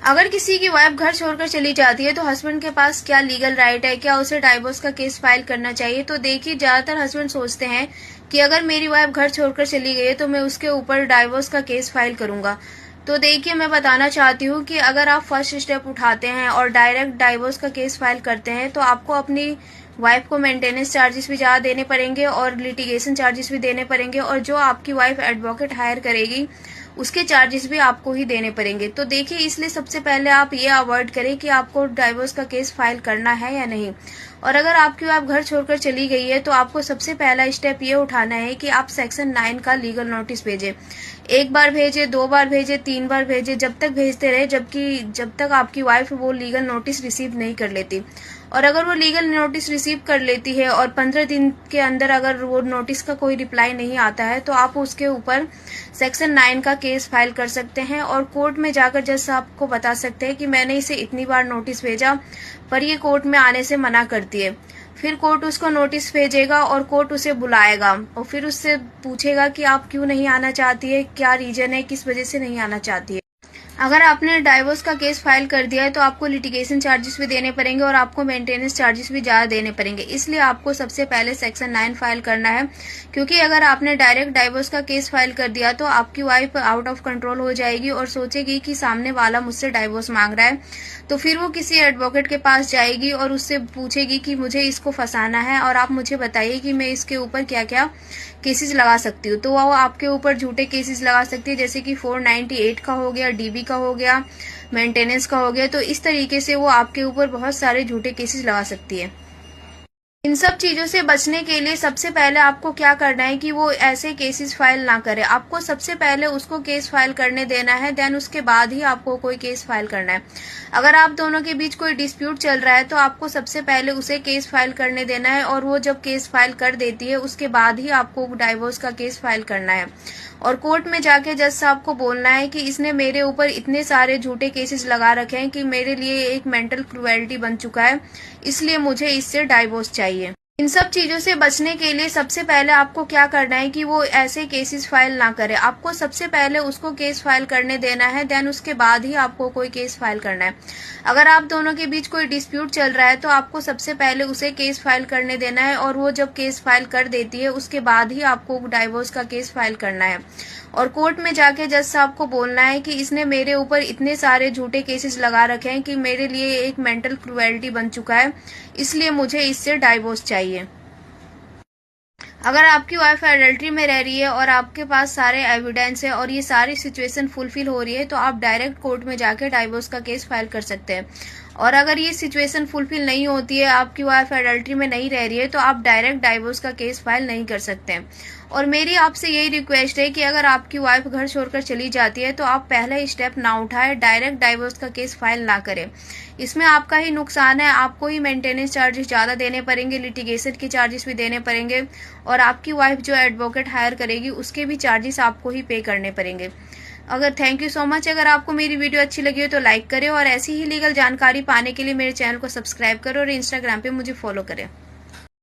अगर किसी की वाइफ घर छोड़कर चली जाती है तो हस्बैंड के पास क्या लीगल राइट है, क्या उसे डाइवोर्स का केस फाइल करना चाहिए। तो देखिए, ज्यादातर हस्बैंड सोचते हैं कि अगर मेरी वाइफ घर छोड़कर चली गई है तो मैं उसके ऊपर डाइवोर्स का केस फाइल करूंगा। तो देखिए, मैं बताना चाहती हूँ कि अगर आप फर्स्ट स्टेप उठाते हैं और डायरेक्ट डाइवोर्स का केस फाइल करते हैं तो आपको अपनी वाइफ को मेंटेनेंस चार्जेस भी ज्यादा देने पड़ेंगे और लिटिगेशन चार्जेस भी देने पड़ेंगे, और जो आपकी वाइफ एडवोकेट हायर करेगी उसके चार्जेस भी आपको ही देने पड़ेंगे। तो देखिए, इसलिए सबसे पहले आप ये अवॉइड करें कि आपको डाइवोर्स का केस फाइल करना है या नहीं। और अगर आपकी वाइफ घर छोड़कर चली गई है तो आपको सबसे पहला स्टेप ये उठाना है कि आप सेक्शन 9 का लीगल नोटिस भेजें। एक बार भेजे, 2 बार भेजे, 3 बार भेजे, जब तक भेजते रहे जब तक आपकी वाइफ वो लीगल नोटिस रिसीव नहीं कर लेती। और अगर वो लीगल नोटिस रिसीव कर लेती है और 15 दिन के अंदर अगर वो नोटिस का कोई रिप्लाई नहीं आता है तो आप उसके ऊपर सेक्शन 9 का केस फाइल कर सकते हैं और कोर्ट में जाकर जज साहब को बता सकते हैं कि मैंने इसे इतनी बार नोटिस भेजा पर ये कोर्ट में आने से मना करती है। फिर कोर्ट उसको नोटिस भेजेगा और कोर्ट उसे बुलाएगा और फिर उससे पूछेगा कि आप क्यों नहीं आना चाहती है, क्या रीजन है, किस वजह से नहीं आना चाहती है। अगर आपने डाइवोर्स का केस फाइल कर दिया है तो आपको लिटिगेशन चार्जेस भी देने पड़ेंगे और आपको मेंटेनेंस चार्जेस भी ज्यादा देने पड़ेंगे। इसलिए आपको सबसे पहले सेक्शन 9 फाइल करना है, क्योंकि अगर आपने डायरेक्ट डाइवोर्स का केस फाइल कर दिया तो आपकी वाइफ आउट ऑफ कंट्रोल हो जाएगी और सोचेगी कि सामने वाला मुझसे डाइवोर्स मांग रहा है। तो फिर वो किसी एडवोकेट के पास जाएगी और उससे पूछेगी कि मुझे इसको फंसाना है और आप मुझे बताइए कि मैं इसके ऊपर क्या क्या केसेस लगा सकती हूँ। तो वो आपके ऊपर झूठे केसेस लगा सकती है, जैसे कि 498 का हो गया, डीबी का हो गया, मेंटेनेंस का हो गया। तो इस तरीके से वो आपके ऊपर बहुत सारे झूठे केसेस लगा सकती है। इन सब चीजों से बचने के लिए सबसे पहले आपको क्या करना है कि वो ऐसे केसेस फाइल ना करे। आपको सबसे पहले उसको केस फाइल करने देना है, देन उसके बाद ही आपको कोई केस फाइल करना है। अगर आप दोनों के बीच कोई डिस्प्यूट चल रहा है तो आपको सबसे पहले उसे केस फाइल करने देना है और वो जब केस फाइल कर देती है उसके बाद ही आपको डाइवोर्स का केस फाइल करना है। और कोर्ट में जाके जज साहब को बोलना है कि इसने मेरे ऊपर इतने सारे झूठे केसेस लगा रखे हैं कि मेरे लिए एक मेंटल क्रुएल्टी बन चुका है, इसलिए मुझे इससे डाइवोर्स चाहिए। इन सब चीजों से बचने के लिए सबसे पहले आपको क्या करना है कि वो ऐसे केसेस फाइल ना करे। आपको सबसे पहले उसको केस फाइल करने देना है, देन उसके बाद ही आपको कोई केस फाइल करना है। अगर आप दोनों के बीच कोई डिस्प्यूट चल रहा है तो आपको सबसे पहले उसे केस फाइल करने देना है और वो जब केस फाइल कर देती है उसके बाद ही आपको डाइवोर्स का केस फाइल करना है। और कोर्ट में जाके जज साहब को बोलना है कि इसने मेरे ऊपर इतने सारे झूठे केसेस लगा रखे हैं कि मेरे लिए एक मेंटल क्रुएल्टी बन चुका है, इसलिए मुझे इससे डाइवोर्स चाहिए। अगर आपकी वाइफ एडल्ट्री में रह रही है और आपके पास सारे एविडेंस है और ये सारी सिचुएशन फुलफिल हो रही है तो आप डायरेक्ट कोर्ट में जाके डाइवोर्स का केस फाइल कर सकते हैं। और अगर ये सिचुएशन फुलफिल नहीं होती है, आपकी वाइफ एडल्ट्री में नहीं रह रही है, तो आप डायरेक्ट डाइवोर्स का केस फाइल नहीं कर सकते हैं। और मेरी आपसे यही रिक्वेस्ट है कि अगर आपकी वाइफ घर छोड़कर चली जाती है तो आप पहला स्टेप ना उठाएं, डायरेक्ट डाइवोर्स का केस फाइल ना करें। इसमें आपका ही नुकसान है, आपको ही मेंटेनेंस चार्जेस ज्यादा देने पड़ेंगे, लिटिगेशन के चार्जेस भी देने पड़ेंगे और आपकी वाइफ जो एडवोकेट हायर करेगी उसके भी चार्जेस आपको ही पे करने पड़ेंगे। Thank you so much. अगर आपको मेरी वीडियो अच्छी लगी हो तो लाइक करें और ऐसी ही लीगल जानकारी पाने के लिए मेरे चैनल को सब्सक्राइब करें और इंस्टाग्राम पे मुझे फॉलो करें।